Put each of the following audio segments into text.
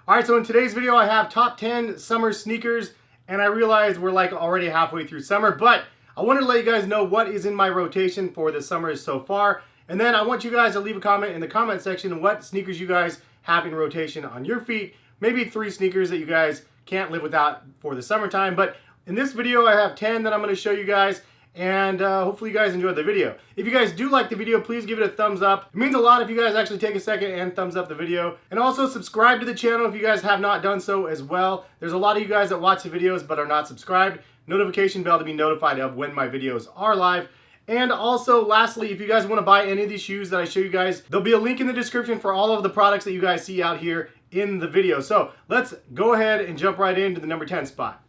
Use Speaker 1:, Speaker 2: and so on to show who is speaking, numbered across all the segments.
Speaker 1: Alright, so in today's video I have top 10 summer sneakers, and I realize we're like already halfway through summer, but I wanted to let you guys know what is in my rotation for the summer so far. And then I want you guys to leave a comment in the comment section what sneakers you guys have in rotation on your feet. Maybe 3 sneakers that you guys can't live without for the summertime. But in this video I have 10 that I'm going to show you guys, and hopefully you guys enjoyed the video. If you guys do like the video, please give it a thumbs up. It means a lot if you guys actually take a second and thumbs up the video. And also subscribe to the channel if you guys have not done so as well. There's a lot of you guys that watch the videos but are not subscribed. Notification bell to be notified of when my videos are live. And also, lastly, if you guys want to buy any of these shoes that I show you guys, there'll be a link in the description for all of the products that you guys see out here in the video. So let's go ahead and jump right into the number 10 spot.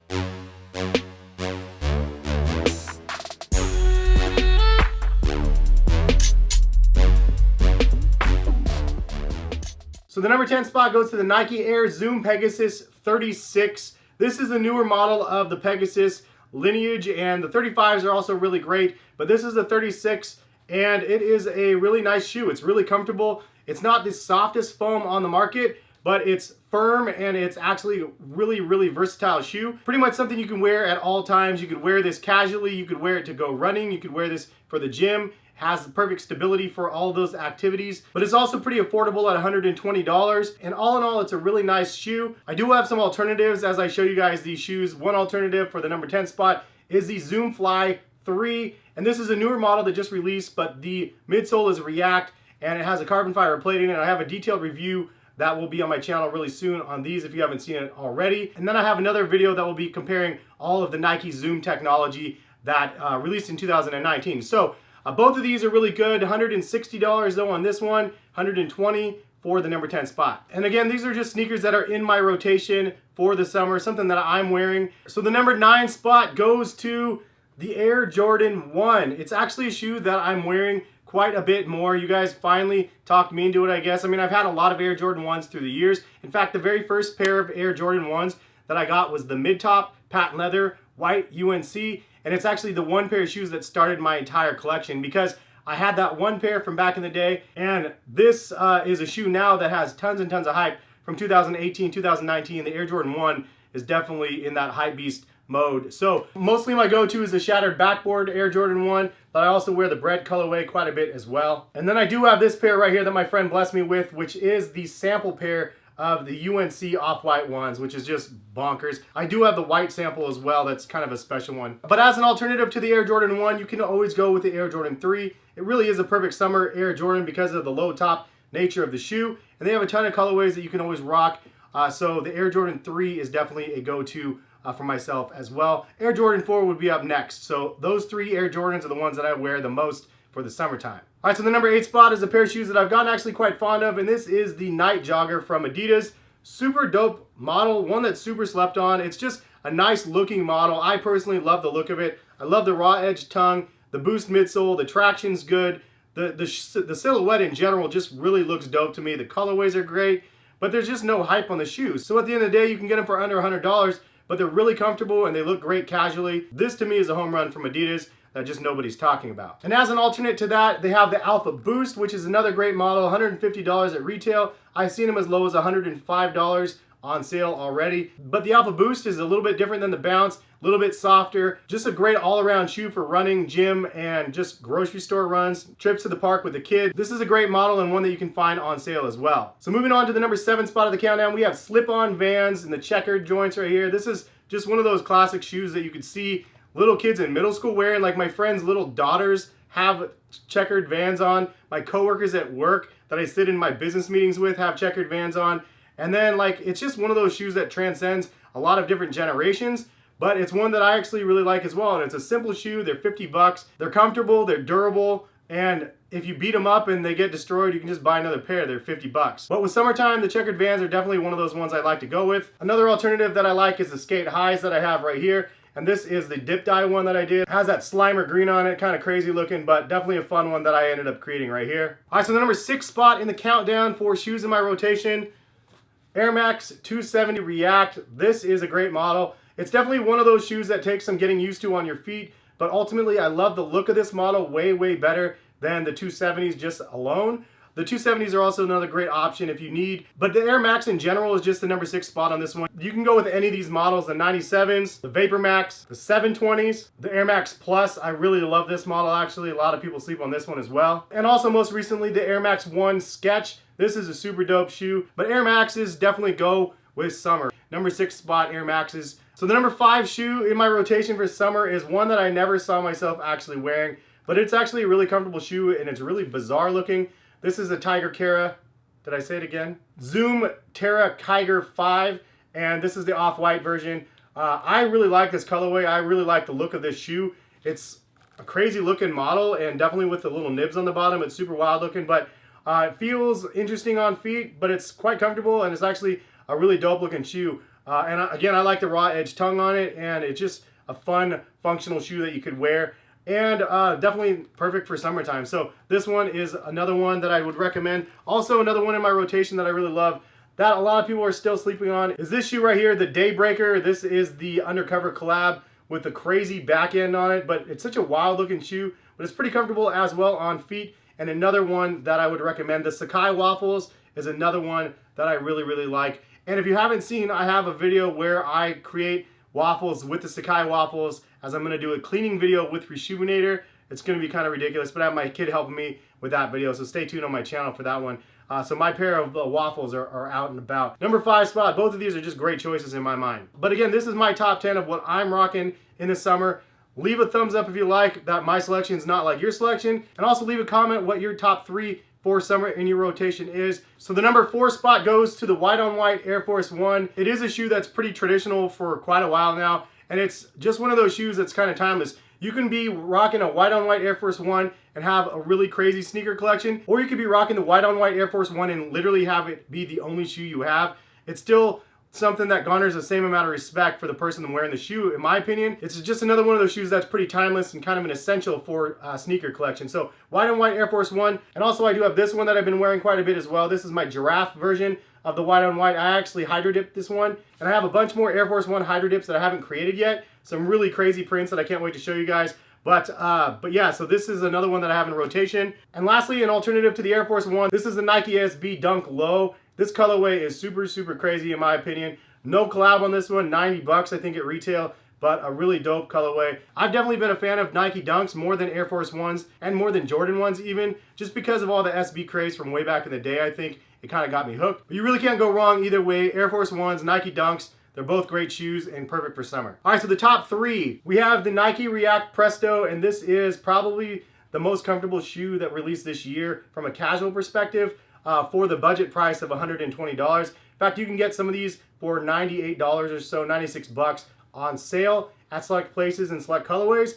Speaker 1: So the number 10 spot goes to the Nike Air Zoom Pegasus 36. This is the newer model of the Pegasus lineage, and the 35s are also really great, but this is the 36, and it is a really nice shoe. It's really comfortable. It's not the softest foam on the market, but it's firm, and it's actually really versatile shoe. Pretty much something you can wear at all times. You could wear this casually, you could wear it to go running, you could wear this for the gym. Has the perfect stability for all those activities, but it's also pretty affordable at $120. And all in all, it's a really nice shoe. I do have some alternatives as I show you guys these shoes. One alternative for the number 10 spot is the Zoom Fly 3, and this is a newer model that just released, but the midsole is React, and it has a carbon fiber plating, and I have a detailed review that will be on my channel really soon on these if you haven't seen it already. And then I have another video that will be comparing all of the Nike Zoom technology that released in 2019. So both of these are really good. $160 though on this one, $120 for the number 10 spot. And again, these are just sneakers that are in my rotation for the summer, something that I'm wearing. So the number 9 spot goes to the Air Jordan 1. It's actually a shoe that I'm wearing quite a bit more. You guys finally talked me into it, I guess. I mean, I've had a lot of Air Jordan 1s through the years. In fact, the very first pair of Air Jordan 1s that I got was the mid-top patent leather white UNC. And it's actually the one pair of shoes that started my entire collection, because I had that one pair from back in the day, and this is a shoe now that has tons and tons of hype from 2018, 2019. The Air Jordan 1 is definitely in that hype beast mode. So mostly my go-to is the shattered backboard Air Jordan 1, but I also wear the bread colorway quite a bit as well. And then I do have this pair right here that my friend blessed me with, which is the sample pair of the UNC off-white ones, which is just bonkers. I do have the white sample as well. That's kind of a special one. But as an alternative to the Air Jordan 1, you can always go with the Air Jordan 3. It really is a perfect summer Air Jordan because of the low top nature of the shoe. And they have a ton of colorways that you can always rock. So the Air Jordan 3 is definitely a go-to for myself as well. Air Jordan 4 would be up next. So those 3 Air Jordans are the ones that I wear the most for the summertime. All right, so the number 8 spot is a pair of shoes that I've gotten actually quite fond of, and this is the Nite Jogger from Adidas. Super dope model, one that's super slept on. It's just a nice looking model. I personally love the look of it. I love the raw edge tongue, the boost midsole, the traction's good. The silhouette in general just really looks dope to me. The colorways are great, but there's just no hype on the shoes. So at the end of the day, you can get them for under $100, but they're really comfortable and they look great casually. This to me is a home run from Adidas that just nobody's talking about. And as an alternate to that, they have the alphaBOOST, which is another great model, $150 at retail. I've seen them as low as $105 on sale already. But the alphaBOOST is a little bit different than the Bounce, a little bit softer. Just a great all-around shoe for running, gym, and just grocery store runs, trips to the park with the kid. This is a great model and one that you can find on sale as well. So moving on to the number 7 spot of the countdown, we have slip-on Vans and the checkered joints right here. This is just one of those classic shoes that you could see little kids in middle school wearing. Like my friends' little daughters have checkered Vans on. My coworkers at work that I sit in my business meetings with have checkered Vans on. And then like, it's just one of those shoes that transcends a lot of different generations, but it's one that I actually really like as well. And it's a simple shoe. They're 50 bucks. They're comfortable, they're durable, and if you beat them up and they get destroyed, you can just buy another pair. They're 50 bucks. But with summertime, the checkered Vans are definitely one of those ones I like to go with. Another alternative that I like is the skate highs that I have right here. And this is the dip dye one that I did. It has that Slimer green on it, kind of crazy looking, but definitely a fun one that I ended up creating right here. All right, so the number 6 spot in the countdown for shoes in my rotation, Air Max 270 React. This is a great model. It's definitely one of those shoes that takes some getting used to on your feet, but ultimately I love the look of this model way better than the 270s just alone. The 270s are also another great option if you need. But the Air Max in general is just the number 6 spot on this one. You can go with any of these models, the 97s, the Vapor Max, the 720s, the Air Max Plus. I really love this model actually. A lot of people sleep on this one as well. And also most recently the Air Max 1 Sketch. This is a super dope shoe. But Air Maxes definitely go with summer. Number 6 spot Air Maxes. So the number 5 shoe in my rotation for summer is one that I never saw myself actually wearing. But it's actually a really comfortable shoe and it's really bizarre looking. This is a Terra, did I say it again? Zoom Terra Kiger 5, and this is the off-white version. I really like this colorway. I really like the look of this shoe. It's a crazy looking model, and definitely with the little nibs on the bottom, it's super wild looking, but it feels interesting on feet, but it's quite comfortable, and it's actually a really dope looking shoe. And again, I like the raw edge tongue on it, and it's just a fun, functional shoe that you could wear. And definitely perfect for summertime. So this one is another one that I would recommend. Also another one in my rotation that I really love that a lot of people are still sleeping on is this shoe right here, the Daybreaker. This is the Undercover collab with the crazy back end on it, but it's such a wild looking shoe, but it's pretty comfortable as well on feet. And another one that I would recommend, the Sakai Waffles, is another one that I really, really like. And if you haven't seen, I have a video where I create waffles with the Sakai Waffles, as I'm going to do a cleaning video with Reshoevn8r. It's going to be kind of ridiculous, but I have my kid helping me with that video, so stay tuned on my channel for that one. So my pair of waffles are out and about. Number 5 spot, both of these are just great choices in my mind. But again, this is my top 10 of what I'm rocking in the summer. Leave a thumbs up if you like that my selection is not like your selection, and also leave a comment what your top 3 for summer in your rotation is. So the number 4 spot goes to the white on white Air Force 1. It is a shoe that's pretty traditional for quite a while now, and it's just one of those shoes that's kind of timeless. You can be rocking a white on white Air Force 1 and have a really crazy sneaker collection, or you could be rocking the white on white Air Force 1 and literally have it be the only shoe you have. It's still something that garners the same amount of respect for the person wearing the shoe, in my opinion. It's just another one of those shoes that's pretty timeless and kind of an essential for sneaker collection. So white on white Air Force 1, and also I do have this one that I've been wearing quite a bit as well. This is my giraffe version of the white on white. I actually hydro dipped this one, and I have a bunch more Air Force 1 hydro dips that I haven't created yet. Some really crazy prints that I can't wait to show you guys. But yeah, so this is another one that I have in rotation. And lastly, an alternative to the Air Force 1, this is the Nike SB Dunk Low. This colorway is super, super crazy in my opinion. No collab on this one, 90 bucks I think at retail, but a really dope colorway. I've definitely been a fan of Nike Dunks more than Air Force 1s and more than Jordan 1s even, just because of all the SB craze from way back in the day. I think it kind of got me hooked. But you really can't go wrong either way. Air Force 1s, Nike Dunks, they're both great shoes and perfect for summer. All right, so the top 3. We have the Nike React Presto, and this is probably the most comfortable shoe that released this year from a casual perspective for the budget price of $120. In fact, you can get some of these for $98 or so, 96 bucks on sale at select places and select colorways.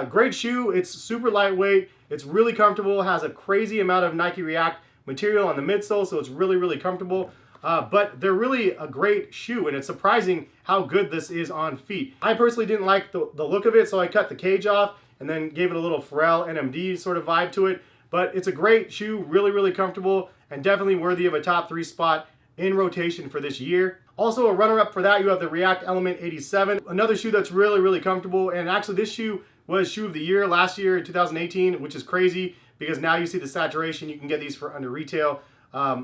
Speaker 1: Great shoe. It's super lightweight. It's really comfortable. Has a crazy amount of Nike React material on the midsole, so it's really, really comfortable. But they're really a great shoe, and it's surprising how good this is on feet. I personally didn't like the look of it, so I cut the cage off and then gave it a little Pharrell NMD sort of vibe to it. But it's a great shoe, really, really comfortable, and definitely worthy of a top 3 spot in rotation for this year. Also, a runner-up for that, you have the React Element 87. Another shoe that's really, really comfortable, and actually this shoe was shoe of the year last year in 2018, which is crazy because now you see the saturation. You can get these for under retail.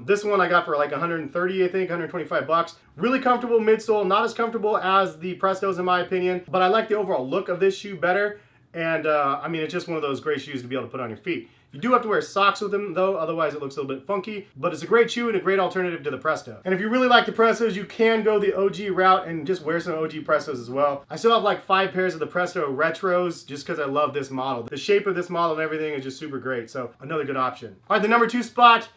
Speaker 1: This one I got for like 130, I think, 125 bucks. Really comfortable midsole, not as comfortable as the Prestos in my opinion, but I like the overall look of this shoe better. And I mean, it's just one of those great shoes to be able to put on your feet. You do have to wear socks with them though, otherwise it looks a little bit funky, but it's a great shoe and a great alternative to the Presto. And if you really like the Prestos, you can go the OG route and just wear some OG Prestos as well. I still have like 5 pairs of the Presto Retros just because I love this model. The shape of this model and everything is just super great, so another good option. All right, the number 2 spot,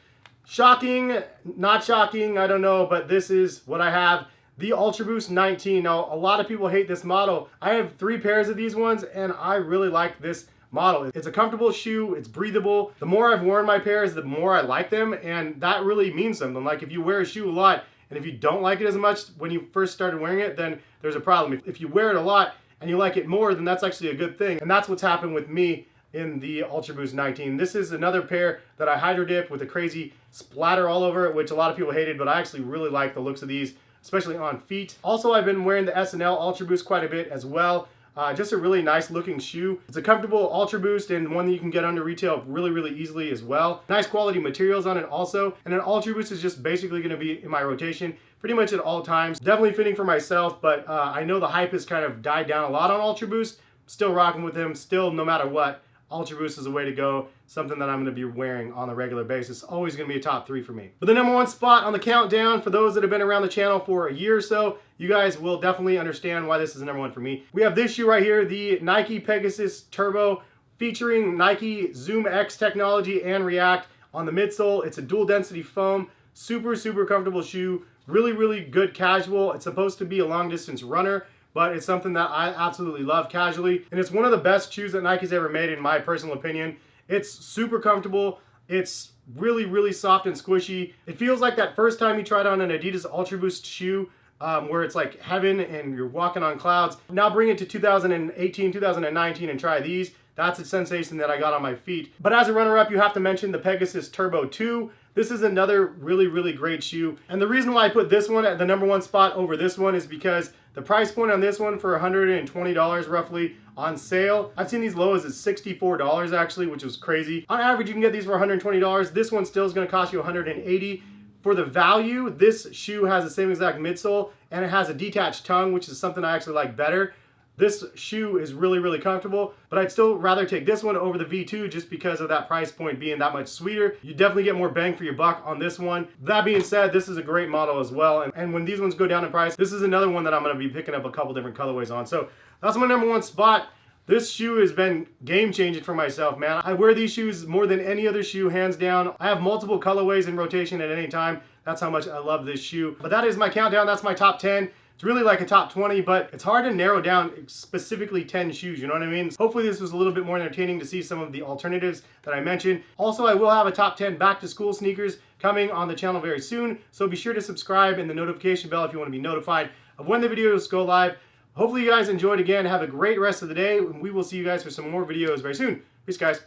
Speaker 1: shocking, not shocking, I don't know, but this is what I have. The alphaBOOST 19. Now, a lot of people hate this model. I have 3 pairs of these ones, and I really like this model. It's a comfortable shoe, it's breathable. The more I've worn my pairs, the more I like them, and that really means something. Like if you wear a shoe a lot, and if you don't like it as much when you first started wearing it, then there's a problem. If you wear it a lot and you like it more, then that's actually a good thing. And that's what's happened with me in the alphaBOOST 19. This is another pair that I hydro dip with a crazy splatter all over it, which a lot of people hated, but I actually really like the looks of these, especially on feet. Also, I've been wearing the SNL alphaBOOST quite a bit as well. Just a really nice looking shoe. It's a comfortable alphaBOOST and one that you can get under retail really easily as well. Nice quality materials on it also. And an alphaBOOST is just basically going to be in my rotation pretty much at all times. Definitely fitting for myself, but I know the hype has kind of died down a lot on alphaBOOST. Still rocking with them. Still, no matter what, alphaBOOST is a way to go. Something that I'm going to be wearing on a regular basis. Always going to be a top 3 for me. But the number 1 spot on the countdown, for those that have been around the channel for a year or so, you guys will definitely understand why this is the number 1 for me. We have this shoe right here, the Nike Pegasus Turbo, featuring Nike Zoom X technology and React on the midsole. It's a dual density foam, super comfortable shoe, really good casual. It's supposed to be a long distance runner, but it's something that I absolutely love casually. And it's one of the best shoes that Nike's ever made in my personal opinion. It's super comfortable. It's really soft and squishy. It feels like that first time you tried on an Adidas alphaBOOST shoe, where it's like heaven and you're walking on clouds. Now bring it to 2018, 2019 and try these. That's a sensation that I got on my feet. But as a runner-up, you have to mention the Pegasus Turbo 2. This is another really great shoe. And the reason why I put this one at the number 1 spot over this one is because the price point on this one for $120 roughly on sale. I've seen these low as $64 actually, which was crazy. On average, you can get these for $120. This one still is gonna cost you $180. For the value, this shoe has the same exact midsole and it has a detached tongue, which is something I actually like better. This shoe is really comfortable, but I'd still rather take this one over the V2 just because of that price point being that much sweeter. You definitely get more bang for your buck on this one. That being said, this is a great model as well. And when these ones go down in price, this is another one that I'm gonna be picking up a couple different colorways on. So that's my number 1 spot. This shoe has been game-changing for myself, man. I wear these shoes more than any other shoe, hands down. I have multiple colorways in rotation at any time. That's how much I love this shoe. But that is my countdown. That's my top 10. It's really like a top 20, but it's hard to narrow down specifically 10 shoes, you know what I mean? Hopefully this was a little bit more entertaining to see some of the alternatives that I mentioned. Also, I will have a top 10 back to school sneakers coming on the channel very soon, so be sure to subscribe and the notification bell if you want to be notified of when the videos go live. Hopefully you guys enjoyed again. Have a great rest of the day, and we will see you guys for some more videos very soon. Peace, guys.